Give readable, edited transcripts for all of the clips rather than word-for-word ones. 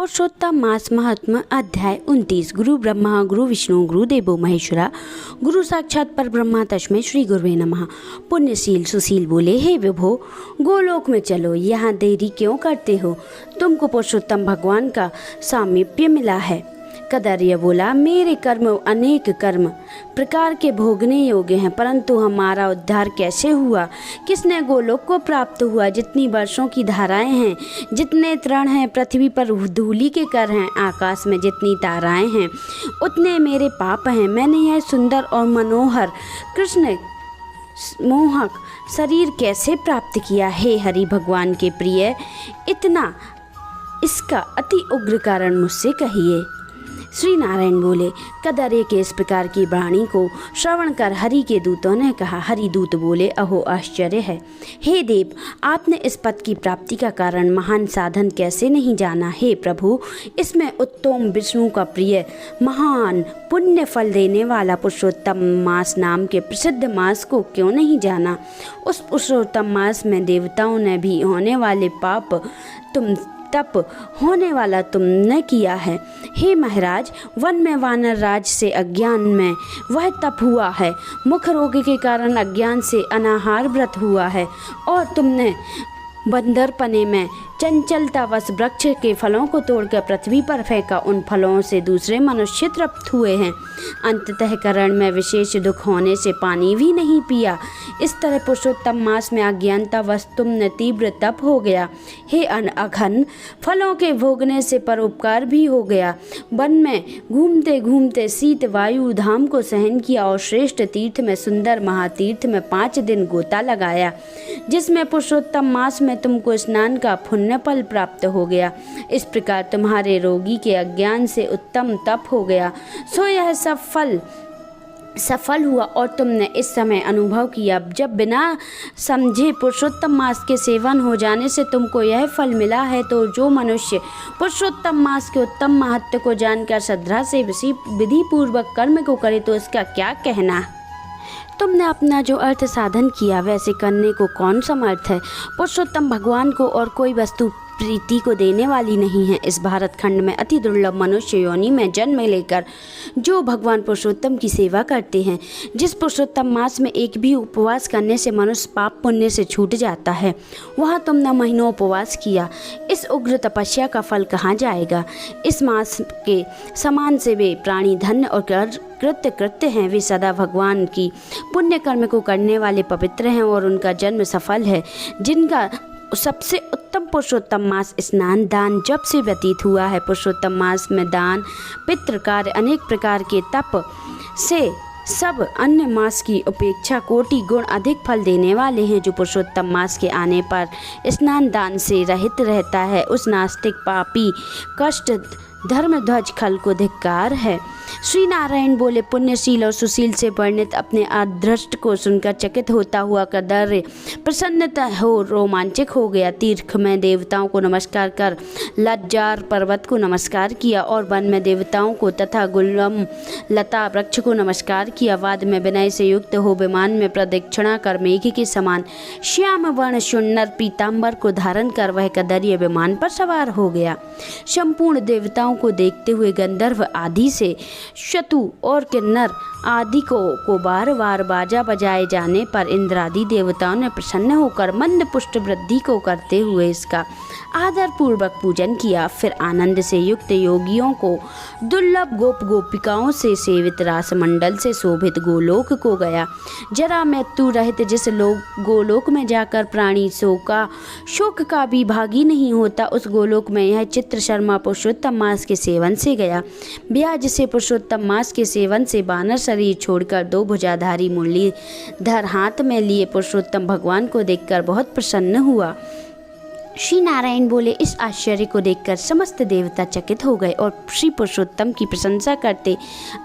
पुरुषोत्तम मास महात्मा अध्याय 29। गुरु ब्रह्मा गुरु विष्णु गुरु देवो महेश्वरा गुरु साक्षात पर ब्रह्मा तस्मै श्री गुरुवे नमः। पुण्यशील सुशील बोले, हे विभो, गोलोक में चलो, यहाँ देरी क्यों करते हो? तुमको पुरुषोत्तम भगवान का सामीप्य मिला है। कदर्य बोला, मेरे कर्म अनेक कर्म प्रकार के भोगने योग्य हैं, परंतु हमारा उद्धार कैसे हुआ? किसने गोलोक को प्राप्त हुआ? जितनी वर्षों की धाराएं हैं, जितने तृण हैं, पृथ्वी पर धूलि के कर हैं, आकाश में जितनी ताराएं हैं, उतने मेरे पाप हैं। मैंने यह सुंदर और मनोहर कृष्ण मोहक शरीर कैसे प्राप्त किया? हे हरि भगवान के प्रिय, इतना इसका अति उग्र कारण मुझसे कहिए। श्री नारायण बोले, कदर्य के इस प्रकार की वाणी को श्रवण कर हरि के दूतों ने कहा। हरिदूत बोले, अहो आश्चर्य है, हे देव, आपने इस पद की प्राप्ति का कारण महान साधन कैसे नहीं जाना? हे प्रभु, इसमें उत्तम विष्णु का प्रिय महान पुण्य फल देने वाला पुरुषोत्तम मास नाम के प्रसिद्ध मास को क्यों नहीं जाना? उस पुरुषोत्तम मास में देवताओं ने भी होने वाले पाप तप होने वाला तुमने किया है। हे महाराज, वन में वानर राज से अज्ञान में वह तप हुआ है, मुख रोग के कारण अज्ञान से अनाहार व्रत हुआ है, और तुमने बंदरपने में चंचलतावश वृक्ष के फलों को तोड़कर पृथ्वी पर फेंका। उन फलों से दूसरे मनुष्य तृप्त हुए हैं। अंततः करण में विशेष दुख होने से पानी भी नहीं पिया। इस तरह पुरुषोत्तम मास में अज्ञानतावश तुमने तीव्र तप हो गया। हे अघन, फलों के भोगने से परोपकार भी हो गया। वन में घूमते घूमते शीत वायु धाम को सहन किया और श्रेष्ठ तीर्थ में सुंदर महातीर्थ में 5 दिन गोता लगाया, जिसमें पुरुषोत्तम मास में तुमको स्नान का पुण्य फल प्राप्त हो गया। इस प्रकार तुम्हारे रोगी के अज्ञान से उत्तम तप हो गया, सो यह सब फल सफल हुआ। और तुमने इस समय अनुभव किया, जब बिना समझे पुरुषोत्तम मास के सेवन हो जाने से तुमको यह फल मिला है, तो जो मनुष्य पुरुषोत्तम मास के उत्तम महत्व को जानकर श्रद्धा से विधि पूर्वक कर्म को करे, तो इसका क्या कहना? तुमने अपना जो अर्थ साधन किया, वैसे करने को कौन समर्थ है? पुरुषोत्तम भगवान को और कोई वस्तु प्रीति को देने वाली नहीं है। इस भारत खंड में अति दुर्लभ मनुष्य योनि में जन्म लेकर जो भगवान पुरुषोत्तम की सेवा करते हैं, जिस पुरुषोत्तम मास में एक भी उपवास करने से मनुष्य पाप पुण्य से छूट जाता है, वहाँ तुमने महीनों उपवास किया। इस उग्र तपस्या का फल कहाँ जाएगा? इस मास के समान से वे प्राणी धन्य और कृत्य हैं। वे सदा भगवान की पुण्य कर्म को करने वाले पवित्र हैं और उनका जन्म सफल है। जिनका सबसे उत्तम पुरुषोत्तम मास स्नान दान जब से व्यतीत हुआ है। पुरुषोत्तम मास में दान पितृ कार्य अनेक प्रकार के तप से सब अन्य मास की अपेक्षा कोटि गुण अधिक फल देने वाले हैं। जो पुरुषोत्तम मास के आने पर स्नान दान से रहित रहता है, उस नास्तिक पापी कष्ट धर्मध्वज खल को धिक्कार है। श्री नारायण बोले, पुण्यशील और सुशील से वर्णित अपने अदृष्ट को सुनकर चकित होता हुआ कदर्य प्रसन्नता हो रोमांचक हो गया। तीर्थ में देवताओं को नमस्कार कर लज्जार पर्वत को नमस्कार किया और वन में देवताओं को तथा गुलम लता वृक्ष को नमस्कार किया। वाद में विनय से युक्त हो विमान में प्रदक्षिणा कर मेघ के समान श्याम वर्ण सुंदर पीताम्बर को धारण कर वह कदर्य विमान पर सवार हो गया। संपूर्ण देवताओं को देखते हुए गंधर्व आदि से शतु और किन्नर आदि को बार बार बाजा बजाए जाने पर इंद्र आदि देवताओं ने प्रसन्न होकर मंद पुष्ट वृद्धि को करते हुए इसका आदर पूर्वक पूजन किया। फिर आनंद से युक्त योगियों को दुर्लभ गोप गोपिकाओं से सेवित रास मंडल से शोभित गोलोक को गया। जरा मृत्यु रहित जिस गोलोक में जाकर प्राणी शोक का भी भागी नहीं होता, उस गोलोक में यह चित्र शर्मा पुरुषोत्तम मास के सेवन से गया। ब्याज से पुरुषोत्तम मास के सेवन से बानर शरीर छोड़कर 2 भुजाधारी मुरलीधर हाथ में लिए पुरुषोत्तम भगवान को देखकर बहुत प्रसन्न हुआ। श्री नारायण बोले, इस आश्चर्य को देखकर समस्त देवता चकित हो गए और श्री पुरुषोत्तम की प्रशंसा करते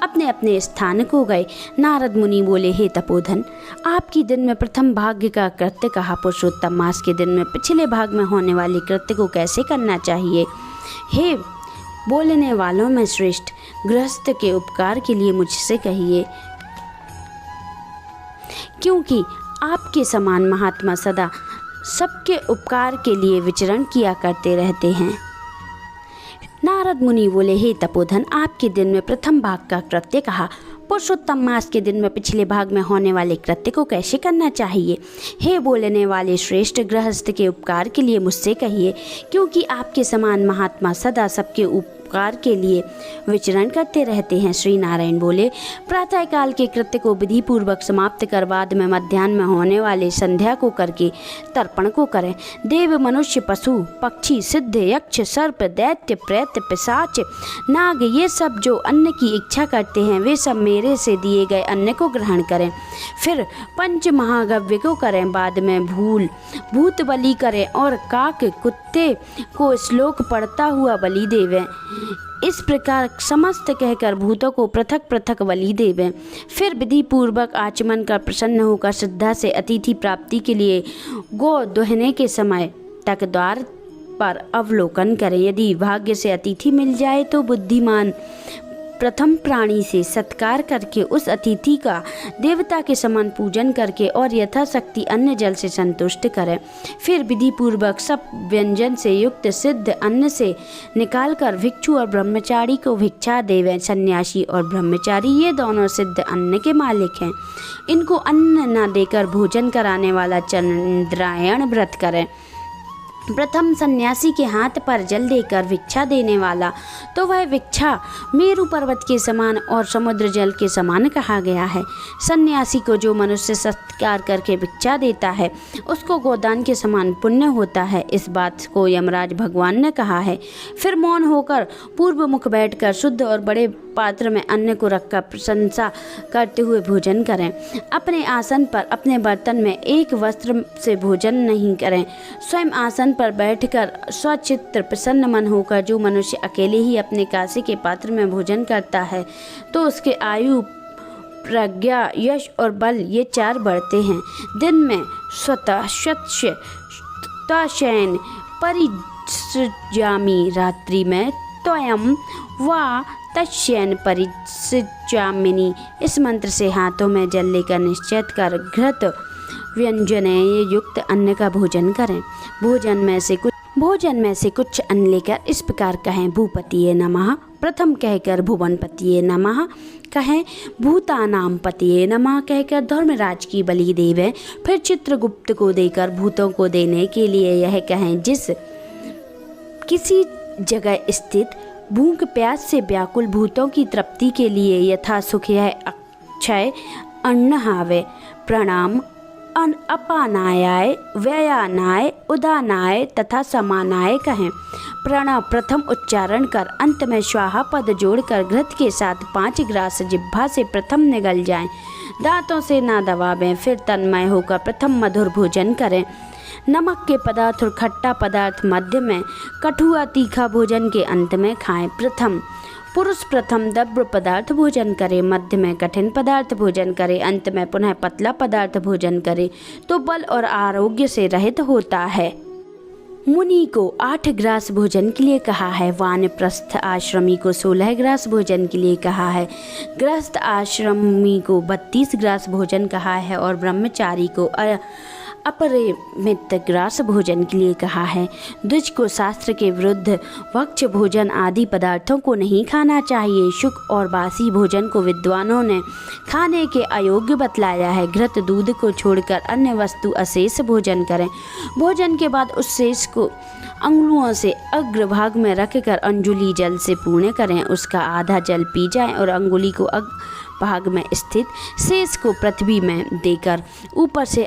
अपने अपने स्थान को गए। नारद मुनि बोले, हे तपोधन, आपकी दिन में प्रथम भाग्य का कृत्य कहा। पुरुषोत्तम मास के दिन में पिछले भाग में होने वाले कृत्य को कैसे करना चाहिए? हे बोलने वालों में श्रेष्ठ, गृहस्थ के उपकार के लिए मुझसे कहिए, क्योंकि आपके समान महात्मा सदा सबके उपकार के लिए विचरण किया करते रहते हैं। नारद मुनि बोले, हे तपोधन, आपके दिन में प्रथम भाग का कृत्य कहा, पुरुषोत्तम मास के दिन में पिछले भाग में होने वाले कृत्य को कैसे करना चाहिए? हे बोलने वाले श्रेष्ठ, गृहस्थ के उपकार के लिए मुझसे कहिए, क्योंकि आपके समान महात्मा सदा सबके उपकार के लिए विचरण करते रहते हैं। श्री नारायण बोले, प्रातः काल के कृत्य को विधि पूर्वक समाप्त कर बाद में मध्याह्न में होने वाले संध्या को करके तर्पण को करें। देव, मनुष्य, पशु, पक्षी, सिद्ध, यक्ष, सर्प, दैत्य, प्रेत, पिशाच, नाग, ये सब जो अन्न की इच्छा करते हैं वे सब मेरे से दिए गए अन्न को ग्रहण करें। फिर पंच महागव्य को करें, बाद में भूत बलि करें और काक, कुत्ते को श्लोक पढ़ता हुआ बलि देवें। इस प्रकार समस्त कहकर भूतों को पृथक पृथक बलि देवें। फिर विधि पूर्वक आचमन कर प्रसन्न होकर श्रद्धा से अतिथि प्राप्ति के लिए गो दुहने के समय तक द्वार पर अवलोकन करें। यदि भाग्य से अतिथि मिल जाए तो बुद्धिमान प्रथम प्राणी से सत्कार करके उस अतिथि का देवता के समान पूजन करके और यथाशक्ति अन्न जल से संतुष्ट करें। फिर विधि पूर्वक सब व्यंजन से युक्त सिद्ध अन्न से निकालकर भिक्षु और ब्रह्मचारी को भिक्षा देवें। सन्यासी और ब्रह्मचारी ये दोनों सिद्ध अन्न के मालिक हैं। इनको अन्न न देकर भोजन कराने वाला चंद्रायण व्रत करें। प्रथम सन्यासी के हाथ पर जल देकर भिक्षा देने वाला तो वह भिक्षा मेरु पर्वत के समान और समुद्र जल के समान कहा गया है। सन्यासी को जो मनुष्य सत्कार करके भिक्षा देता है उसको गोदान के समान पुण्य होता है। इस बात को यमराज भगवान ने कहा है। फिर मौन होकर पूर्व मुख बैठकर शुद्ध और बड़े पात्र में अन्न को रखकर प्रशंसा करते हुए भोजन करें। अपने आसन पर अपने बर्तन में एक वस्त्र से भोजन नहीं करें। स्वयं आसन पर बैठकर स्वचित्त प्रसन्न मन होकर जो मनुष्य अकेले ही अपने कांसे के पात्र में भोजन करता है तो उसके आयु, प्रज्ञा, यश और बल ये चार बढ़ते हैं। दिन में स्वतः शयन परिसृजामि, रात्रि में त्वयं वा तस्यन परिसृजामिनि। इस मंत्र से हाथों में जल लेकर निश्चय कर घृत व्यंजन युक्त अन्न का भोजन करें। भोजन में से कुछ अन्न लेकर इस प्रकार कहें, भूपतिये नमः। प्रथम कहकर भुवनपतिये नमः कहें, भूतानाम पतिये नमः कहकर धर्मराज की बलि देवें। फिर चित्रगुप्त को देकर भूतों को देने के लिए यह कहें, जिस किसी जगह स्थित भूख प्यास से व्याकुल भूतों की तृप्ति के लिए यथा सुख यह अक्षय अन्न हावे। प्रणाम अपानाय, व्ययानाय, उदानाय तथा समानाय कहें। प्रणव प्रथम उच्चारण कर अंत में स्वाहा पद जोड़कर घृत के साथ 5 ग्रास जिह्वा से प्रथम निगल जाएं। दांतों से ना दबावें। फिर तन्मय होकर प्रथम मधुर भोजन करें। नमक के पदार्थ और खट्टा पदार्थ मध्य में, कटुआ तीखा भोजन के अंत में खाएं। पुरुष प्रथम दब्र पदार्थ भोजन करे, मध्य में कठिन पदार्थ भोजन करे, अंत में पुनः पतला पदार्थ भोजन करे तो बल और आरोग्य से रहित होता है। मुनि को 8 ग्रास भोजन के लिए कहा है। वानप्रस्थ आश्रमी को 16 ग्रास भोजन के लिए कहा है। गृहस्थ आश्रमी को 32 ग्रास भोजन कहा है और ब्रह्मचारी को अपरिमित ग्रास भोजन के लिए कहा है। द्विज को शास्त्र के विरुद्ध भक्ष भोजन आदि पदार्थों को नहीं खाना चाहिए। शुक और बासी भोजन को विद्वानों ने खाने के अयोग्य बतलाया है। घृत दूध को छोड़कर अन्य वस्तु अशेष भोजन करें। भोजन के बाद उस शेष को अंगुलियों से अग्रभाग में रखकर अंजुली जल से पूर्ण करें। उसका आधा जल पी जाए और अंगुली को भाग में स्थित शेष को पृथ्वी में देकर ऊपर से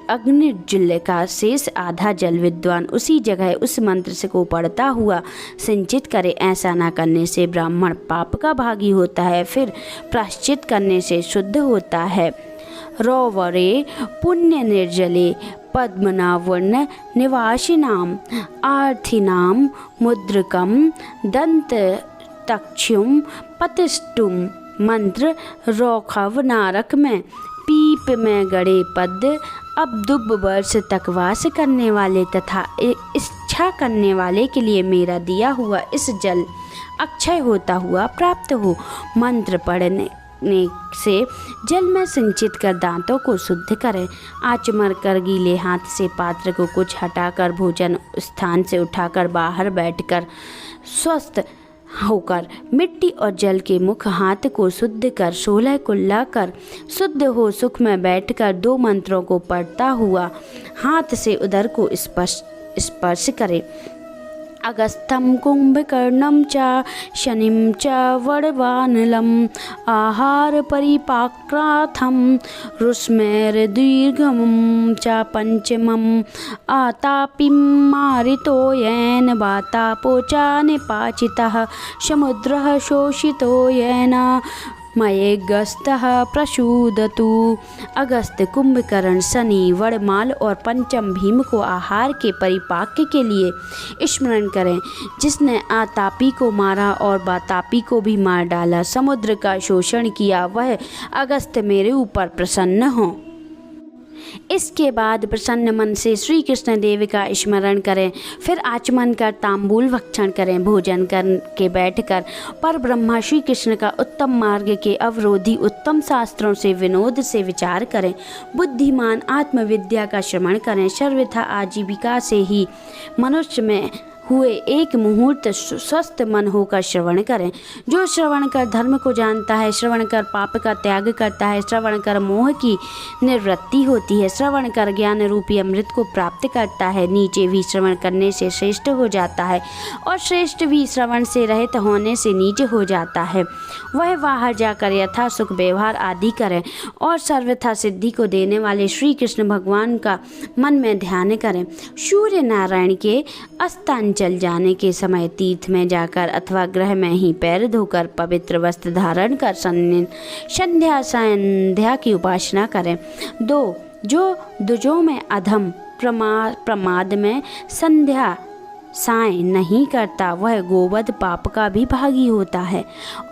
अग्निजल का शेष आधा जल विद्वान उसी जगह उस मंत्र से को पढ़ता हुआ सिंचित करे। ऐसा न करने से ब्राह्मण पाप का भागी होता है, फिर प्रायश्चित करने से शुद्ध होता है। रोवरे पुण्य निर्जले पद्मनावर्ण निवासिनाम आर्थिनाम मुद्रकम दंत तक्षुम पतिष्टुम मंत्र रोखव नारक में पीप में गड़े पद अब दुब वर्ष तक वास करने वाले तथा इच्छा करने वाले के लिए मेरा दिया हुआ इस जल अक्षय होता हुआ प्राप्त हो। मंत्र पढ़ने करने से जल में सिंचित कर दांतों को शुद्ध करें। आचमन कर गीले हाथ से पात्र को कुछ हटाकर भोजन स्थान से उठाकर बाहर बैठकर स्वस्थ होकर मिट्टी और जल के मुख हाथ को शुद्ध कर 16 कुल्ला कर शुद्ध हो सुख में बैठकर 2 मंत्रों को पढ़ता हुआ हाथ से उदर को स्पर्श करे। अगस्त्यं कुंभकर्णं च शनिं च वडवानलं आहार परिपाक्राथं रुष्मेर्दीर्घमं च पंचमं आतापिं मारितो येन वातापोचा निपाचितः समुद्रः शोषितो येन मयेगस्तः प्रसूदतु। अगस्त, कुंभकर्ण, शनि, वड़माल और पंचम भीम को आहार के परिपाक्य के लिए स्मरण करें। जिसने आतापी को मारा और वातापी को भी मार डाला, समुद्र का शोषण किया, वह अगस्त मेरे ऊपर प्रसन्न हो। इसके बाद प्रसन्न मन से श्री कृष्ण देव का स्मरण करें। फिर आचमन कर तांबूल भक्षण करें। भोजन करके बैठकर पर ब्रह्मा श्री कृष्ण का उत्तम मार्ग के अवरोधी उत्तम शास्त्रों से विनोद से विचार करें। बुद्धिमान आत्मविद्या का श्रवण करें। सर्वथा आजीविका से ही मनुष्य में हुए एक मुहूर्त स्वस्थ मन होकर श्रवण करें। जो श्रवण कर धर्म को जानता है, श्रवण कर पाप का त्याग करता है, श्रवण कर मोह की निवृत्ति होती है, श्रवण कर ज्ञान रूपी अमृत को प्राप्त करता है। नीचे भी श्रवण करने से श्रेष्ठ हो जाता है और श्रेष्ठ भी श्रवण से रहित होने से नीचे हो जाता है। वह बाहर जाकर यथा सुख व्यवहार आदि करें और सर्वथा सिद्धि को देने वाले श्री कृष्ण भगवान का मन में ध्यान करें। सूर्य नारायण के अस्तांचल जाने के समय तीर्थ में जाकर अथवा गृह में ही पैर धोकर पवित्र वस्त्र धारण कर संध्या की उपासना करें। 2. जो दुजों में अधम प्रमाद में संध्या साय नहीं करता, वह गोवध पाप का भी भागी होता है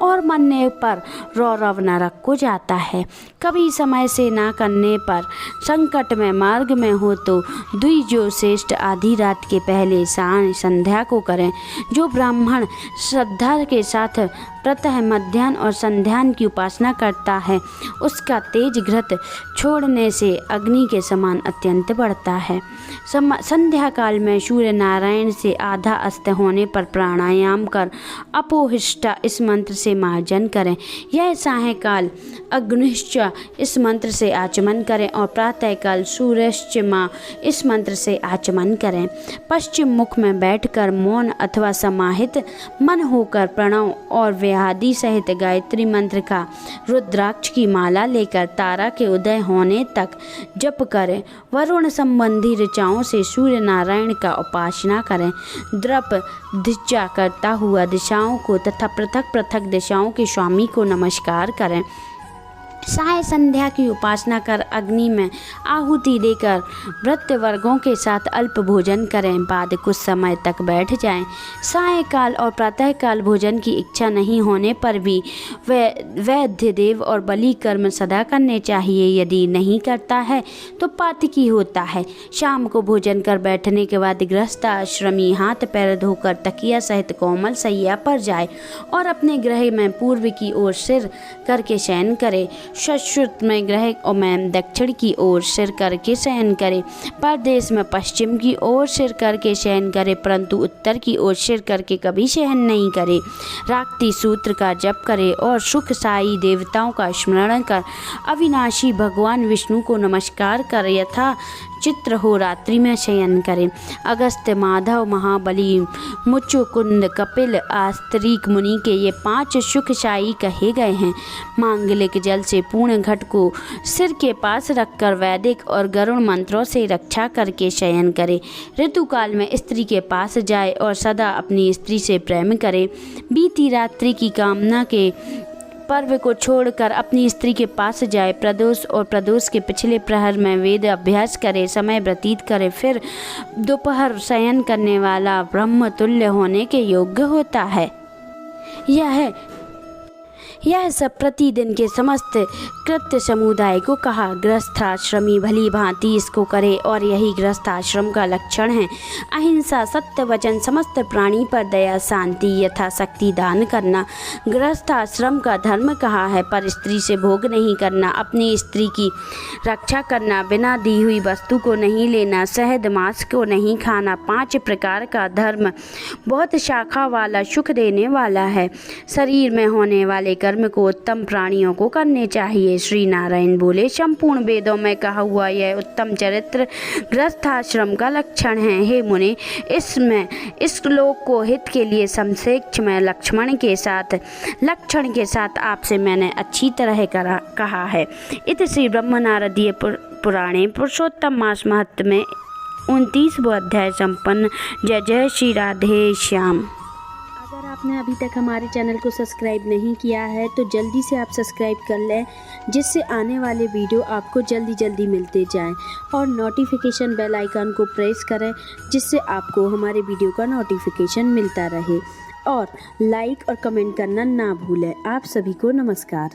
और मरने पर रौरव नरक को जाता है। कभी समय से ना करने पर संकट में मार्ग में हो तो द्विजो श्रेष्ठ आधी रात के पहले संध्या को करें। जो ब्राह्मण श्रद्धा के साथ प्रातः मध्याह्न और संध्यान की उपासना करता है, उसका तेज घृत छोड़ने से अग्नि के समान अत्यंत बढ़ता है। संध्या काल में सूर्य नारायण से आधा अस्त होने पर प्राणायाम कर अपोहिष्टा इस मंत्र से मार्जन करें। यह सायंकाल अग्निश्च इस मंत्र से आचमन करें और प्रातःकाल सूर्यश्चमा इस मंत्र से आचमन करें। पश्चिम मुख में बैठकर मौन अथवा समाहित मन होकर प्रणव और व्याधि सहित गायत्री मंत्र का रुद्राक्ष की माला लेकर तारा के उदय होने तक जप करें। वरुण संबंधी ऋचाओं से सूर्य नारायण का उपासना करें। द्रप धिचा करता हुआ दिशाओं को तथा पृथक पृथक दिशाओं के स्वामी को नमस्कार करें। साय संध्या की उपासना कर अग्नि में आहुति देकर व्रत वर्गों के साथ अल्प भोजन करें। बाद कुछ समय तक बैठ जाएं। सायंकाल और प्रातःकाल भोजन की इच्छा नहीं होने पर भी वैद्य देव और बलि कर्म सदा करने चाहिए। यदि नहीं करता है तो पातकी होता है। शाम को भोजन कर बैठने के बाद गृहस्थ आश्रमी हाथ पैर धोकर तकिया सहित कोमल सैया पर जाए और अपने गृह में पूर्व की ओर सिर करके शयन करे। शश्रुत में ग्रह और में दक्षिण की ओर सिर करके शयन करे। परदेश में पश्चिम की ओर सिर करके शयन करे, परंतु उत्तर की ओर सिर करके कभी शयन नहीं करे। राक्ति सूत्र का जप करे और सुख साई देवताओं का स्मरण कर अविनाशी भगवान विष्णु को नमस्कार कर यथा चित्र हो रात्रि में शयन करें। अगस्त्य, माधव, महाबली, मुचुकुंद, कपिल, आस्तिक मुनि के ये 5 सुखशायी कहे गए हैं। मांगलिक जल से पूर्ण घट को सिर के पास रखकर वैदिक और गरुण मंत्रों से रक्षा करके शयन करे। ऋतुकाल में स्त्री के पास जाए और सदा अपनी स्त्री से प्रेम करे। बीती रात्रि की कामना के पर्व को छोड़कर अपनी स्त्री के पास जाए। प्रदोष और प्रदोष के पिछले प्रहर में वेद अभ्यास करे, समय व्यतीत करे, फिर दोपहर शयन करने वाला ब्रह्म तुल्य होने के योग्य होता है। यह सब प्रतिदिन के समस्त कृत्य समुदाय को कहा। गृहस्थाश्रमी भली भांति इसको करे और यही गृहस्थाश्रम का लक्षण है। अहिंसा, सत्य वचन, समस्त प्राणी पर दया, शांति, यथाशक्ति दान करना गृहस्थाश्रम का धर्म कहा है। पर स्त्री से भोग नहीं करना, अपनी स्त्री की रक्षा करना, बिना दी हुई वस्तु को नहीं लेना, शहद मांस को नहीं खाना 5 प्रकार का धर्म बहुत शाखा वाला, सुख देने वाला है। शरीर में होने वाले कर्म को उत्तम प्राणियों को करने चाहिए। श्री नारायण बोले, संपूर्ण वेदों में कहा हुआ यह उत्तम चरित्र गृहस्थाश्रम का लक्षण है। हे मुने, इसमें इस लोक को हित के लिए संक्षेप में लक्ष्मण के लक्षण के साथ आपसे मैंने अच्छी तरह कहा है। इति श्री ब्रह्मनारदीय पुराणे पुरुषोत्तम मास महत्व में 29वां अध्याय संपन्न। जय जय श्री राधे श्याम। अगर आपने अभी तक हमारे चैनल को सब्सक्राइब नहीं किया है तो जल्दी से आप सब्सक्राइब कर लें, जिससे आने वाले वीडियो आपको जल्दी मिलते जाएं, और नोटिफिकेशन बेल आइकन को प्रेस करें, जिससे आपको हमारे वीडियो का नोटिफिकेशन मिलता रहे। और लाइक और कमेंट करना ना भूलें। आप सभी को नमस्कार।